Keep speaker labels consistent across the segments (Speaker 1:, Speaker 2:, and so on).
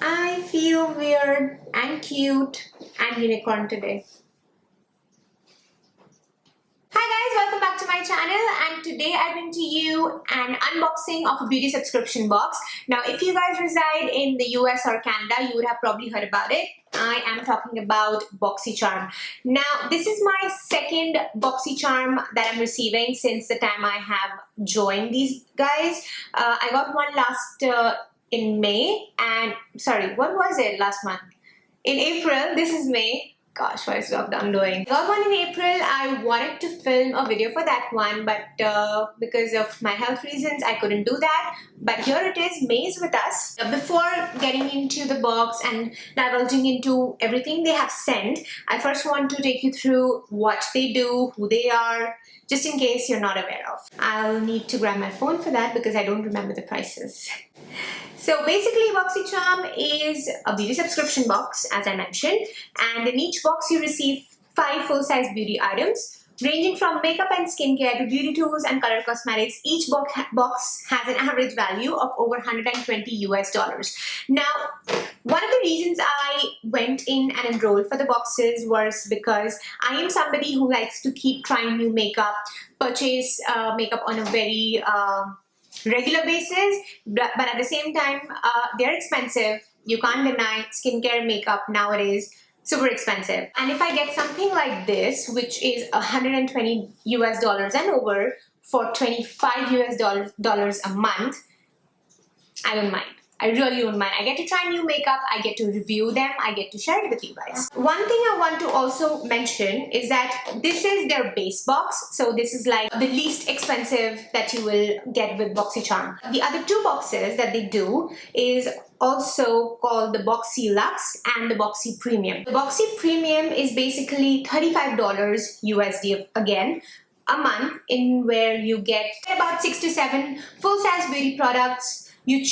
Speaker 1: I feel weird and cute and unicorn today. Hi guys, welcome back to my channel, and today I bring to you an unboxing of a beauty subscription box. Now if you guys reside in the US or Canada, you would have probably heard about it. I am talking about Boxycharm. Now this is my second Boxycharm that I'm receiving since the time I have joined these guys. I got one last in May, and sorry, what was it last month? In April. This is May. Gosh, what is lockdown doing? I got one in April. I wanted to film a video for that one, but because of my health reasons, I couldn't do that. But here it is, May is with us. Before getting into the box and divulging into everything they have sent, I first want to take you through what they do, who they are, just in case you're not aware of. I'll need to grab my phone for that because I don't remember the prices. So basically, Boxycharm is a beauty subscription box, as I mentioned, and in each box you receive 5 full-size beauty items, ranging from makeup and skincare to beauty tools and color cosmetics. Each box has an average value of over $120 US. Now, one of the reasons I went in and enrolled for the boxes was because I am somebody who likes to keep trying new makeup, purchase makeup on a very regular basis, but at the same time they're expensive. You can't deny skincare, makeup nowadays super expensive. And if I get something like this, which is $120 US and over for $25 US a month, I don't mind. I really don't mind. I get to try new makeup, I get to review them, I get to share it with you guys. One thing I want to also mention is that this is their base box. So this is like the least expensive that you will get with Boxycharm. The other 2 boxes that they do is also called the Boxy Luxe and the Boxy Premium. The Boxy Premium is basically $35 USD again a month, in where you get about 6 to 7 full-size beauty products. You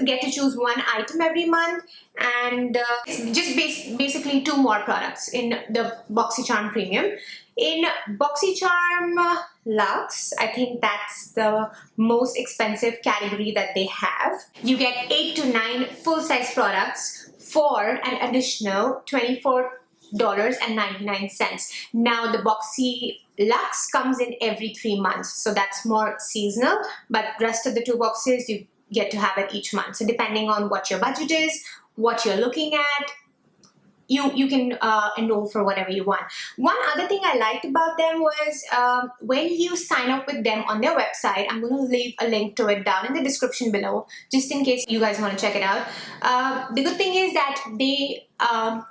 Speaker 1: get to choose one item every month, and it's just basically 2 more products in the Boxycharm Premium. In Boxycharm Luxe, I think that's the most expensive category that they have. You get 8 to 9 full-size products for an additional $24.99. Now the Boxy Luxe comes in every 3 months, so that's more seasonal, but rest of the 2 boxes you get to have it each month. So depending on what your budget is, what you're looking at, you can enroll for whatever you want. One other thing I liked about them was when you sign up with them on their website, I'm going to leave a link to it down in the description below, just in case you guys want to check it out. The good thing is that they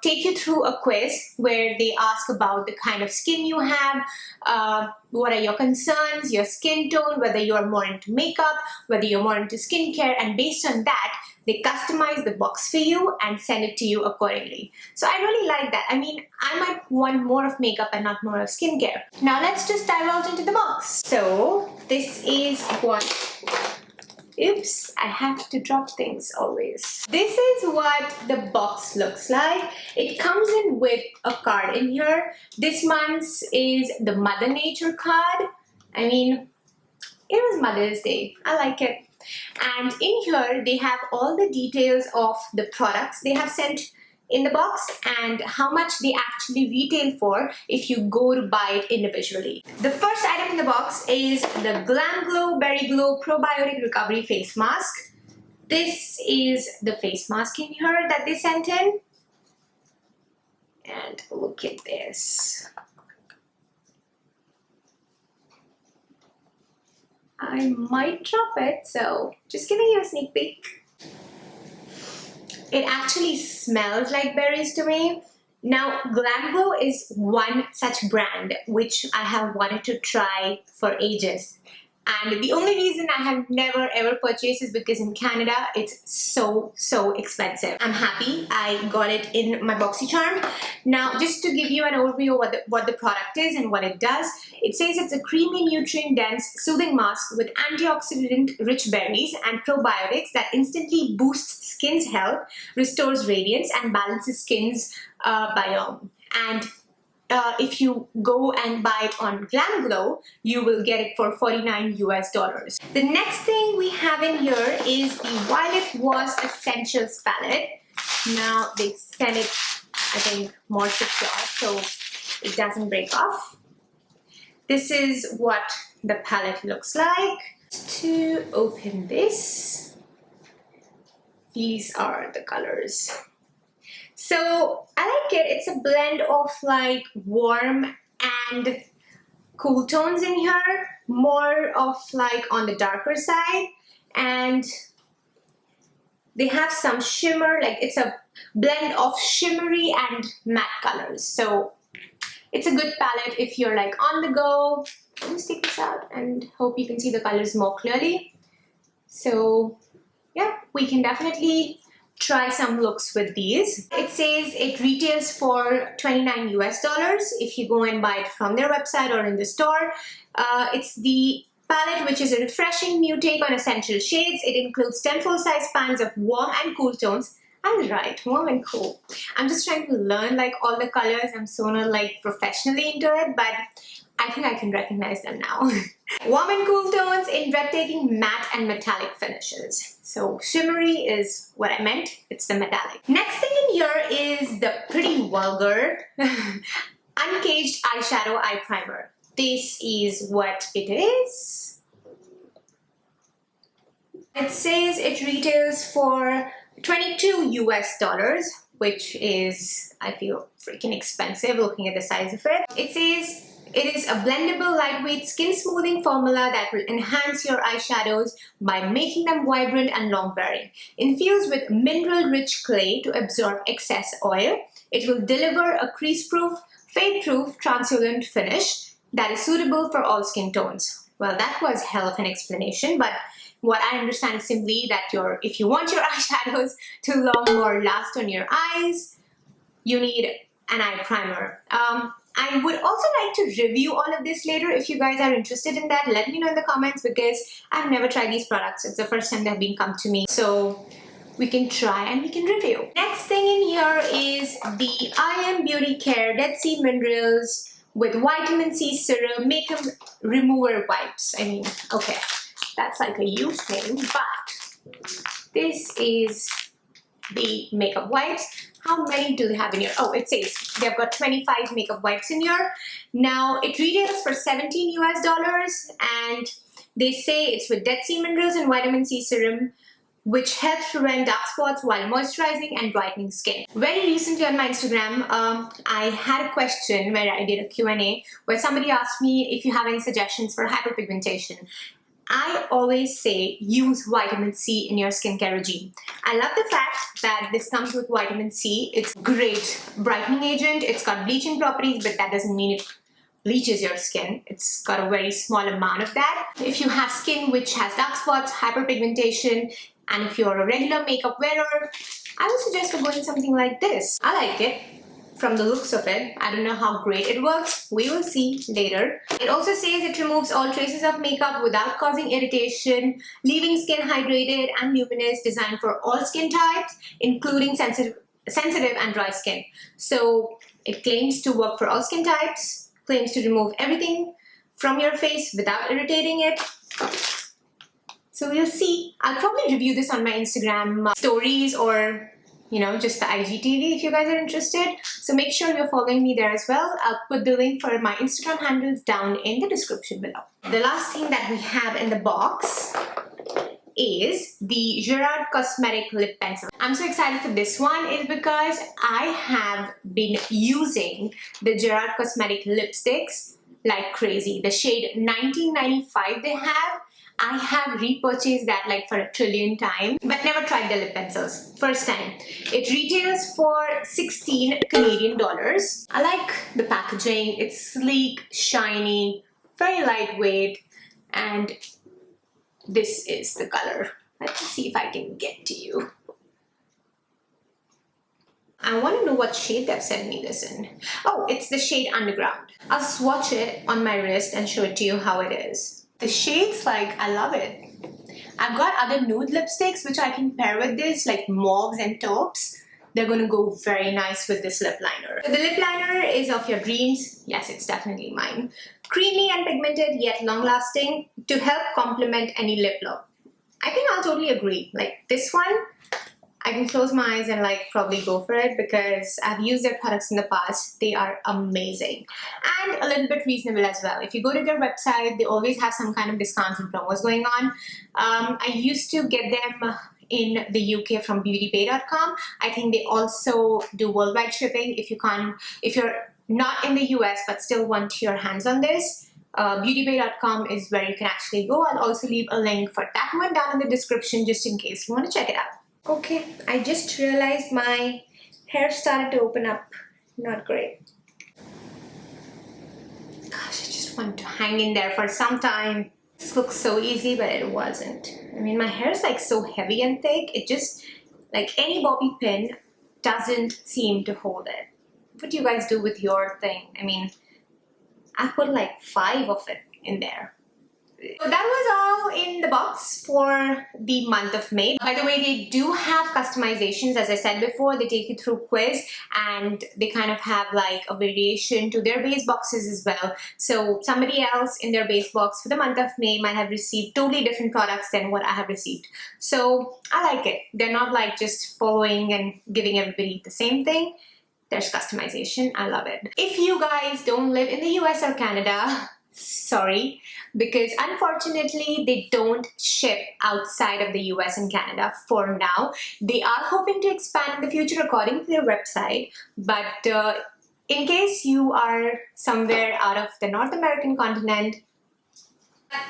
Speaker 1: take you through a quiz where they ask about the kind of skin you have, what are your concerns, your skin tone, whether you're more into makeup, whether you're more into skincare, and based on that, they customize the box for you and send it to you accordingly. So I really like that. I mean, I might want more of makeup and not more of skincare. Now let's just divulge into the box. So this is what... Oops, I have to drop things always. This is what the box looks like. It comes in with a card in here. This month's is the Mother Nature card. I mean, it was Mother's Day. I like it. And in here, they have all the details of the products they have sent in the box and how much they actually retail for if you go to buy it individually. The first item in the box is the GLAMGLOW Berryglow Probiotic Recovery Face Mask. This is the face mask in here that they sent in. And look at this. I might drop it, so just giving you a sneak peek. It actually smells like berries to me. Now, GLAMGLOW is one such brand which I have wanted to try for ages. And the only reason I have never ever purchased is because in Canada, it's so expensive. I'm happy I got it in my Boxycharm. Now, just to give you an overview of what the product is and what it does, it says it's a creamy, nutrient-dense, soothing mask with antioxidant-rich berries and probiotics that instantly boosts skin's health, restores radiance, and balances skin's biome. And if you go and buy it on GLAMGLOW, you will get it for $49 US. The next thing we have in here is the Violet VOSS Essentials palette. Now they send it, I think, more secure so it doesn't break off. This is what the palette looks like. To open this, these are the colors. So I like it. It's a blend of like warm and cool tones in here, more of like on the darker side, and they have some shimmer, like it's a blend of shimmery and matte colors. So it's a good palette if you're like on the go. Let me take this out and hope you can see the colors more clearly. So yeah, we can definitely try some looks with these. It says it retails for $29 US if you go and buy it from their website or in the store. It's the palette which is a refreshing new take on essential shades. It includes 10 full-size pans of warm and cool tones. I was right, warm and cool. I'm just trying to learn like all the colors. I'm so not like professionally into it, but I think I can recognize them now. Warm and cool tones in breathtaking matte and metallic finishes. So shimmery is what I meant. It's the metallic. Next thing in here is the pretty vulgar Uncaged Eyeshadow Eye Primer. This is what it is. It says it retails for $22 US, which is, I feel, freaking expensive looking at the size of it. It says it is a blendable, lightweight, skin smoothing formula that will enhance your eyeshadows by making them vibrant and long-wearing. Infused with mineral-rich clay to absorb excess oil, it will deliver a crease-proof, fade-proof, translucent finish that is suitable for all skin tones. Well, that was hell of an explanation, but what I understand is simply that if you want your eyeshadows to long or last on your eyes, you need an eye primer. I would also like to review all of this later. If you guys are interested in that, let me know in the comments because I've never tried these products. It's the first time they've been come to me. So we can try and we can review. Next thing in here is the AYAM Beauty Care Dead Sea Minerals with Vitamin C Serum Makeup Remover Wipes. I mean, okay, that's like a huge name, but this is the makeup wipes. How many do they have in here? Oh, it says they've got 25 makeup wipes in here. Now, it retails for $17 US, and they say it's with Dead Sea Minerals and Vitamin C Serum, which helps prevent dark spots while moisturizing and brightening skin. Very recently on my Instagram, I had a question where I did a Q&A where somebody asked me if you have any suggestions for hyperpigmentation. I always say use vitamin C in your skincare regime. I love the fact that this comes with vitamin C. It's great brightening agent. It's got bleaching properties, but that doesn't mean it bleaches your skin. It's got a very small amount of that. If you have skin which has dark spots, hyperpigmentation, and if you're a regular makeup wearer, I would suggest going something like this. I like it from the looks of it. I don't know how great it works. We will see later. It also says it removes all traces of makeup without causing irritation, leaving skin hydrated and luminous, designed for all skin types, including sensitive and dry skin. So it claims to work for all skin types, claims to remove everything from your face without irritating it. So we'll see. I'll probably review this on my Instagram stories or just the IGTV if you guys are interested. So make sure you're following me there as well. I'll put the link for my Instagram handles down in the description below. The last thing that we have in the box is the GERARD Cosmetic Lip Pencil. I'm so excited for this one is because I have been using the GERARD Cosmetic lipsticks like crazy. The shade 1995 they have. I have repurchased that like for a trillion times, but never tried the lip pencils. First time. It retails for 16 Canadian dollars. I like the packaging. It's sleek, shiny, very lightweight, and this is the color. Let's see if I can get to you. I want to know what shade they've sent me this in. Oh, it's the shade Underground. I'll swatch it on my wrist and show it to you how it is. The shades, like, I love it. I've got other nude lipsticks which I can pair with this, like mauves and taupes. They're going to go very nice with this lip liner. So the lip liner is of your dreams. Yes, it's definitely mine. Creamy and pigmented, yet long-lasting to help complement any lip look. I think I'll totally agree. Like this one, I can close my eyes and like probably go for it because I've used their products in the past. They are amazing and a little bit reasonable as well. If you go to their website, they always have some kind of discounts and promos going on. I used to get them in the UK from beautypay.com. I think they also do worldwide shipping. If you're not in the US but still want your hands on this, beautypay.com is where you can actually go. I'll also leave a link for that one down in the description just in case you want to check it out. Okay, I just realized my hair started to open up. Not great. Gosh, I just want to hang in there for some time. This looks so easy, but it wasn't. I mean, my hair is like so heavy and thick. It just, like any bobby pin doesn't seem to hold it. What do you guys do with your thing? I mean, I've put like 5 of it in there. So that was all in the box for the month of May. By the way, they do have customizations. As I said before, they take you through quiz and they kind of have like a variation to their base boxes as well. So somebody else in their base box for the month of May might have received totally different products than what I have received. So I like it. They're not like just following and giving everybody the same thing. There's customization. I love it. If you guys don't live in the US or Canada, sorry, because unfortunately they don't ship outside of the US and Canada for now. They are hoping to expand in the future according to their website, but in case you are somewhere out of the North American continent,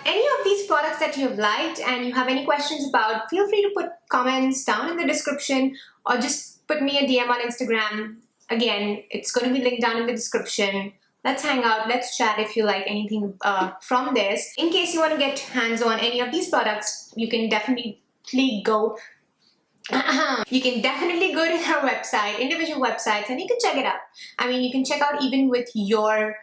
Speaker 1: any of these products that you have liked and you have any questions about, feel free to put comments down in the description or just put me a DM on Instagram. Again, it's going to be linked down in the description. Let's hang out, let's chat if you like anything from this. In case you want to get hands on any of these products, you can definitely go to their website, individual websites, and you can check it out. I mean, you can check out even with your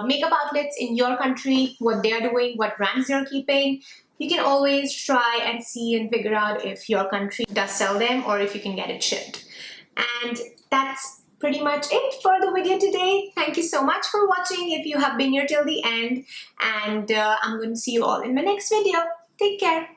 Speaker 1: makeup outlets in your country, what they're doing, what brands they're keeping. You can always try and see and figure out if your country does sell them or if you can get it shipped. And that's pretty much it for the video today. Thank you so much for watching if you have been here till the end, and I'm going to see you all in my next video. Take care.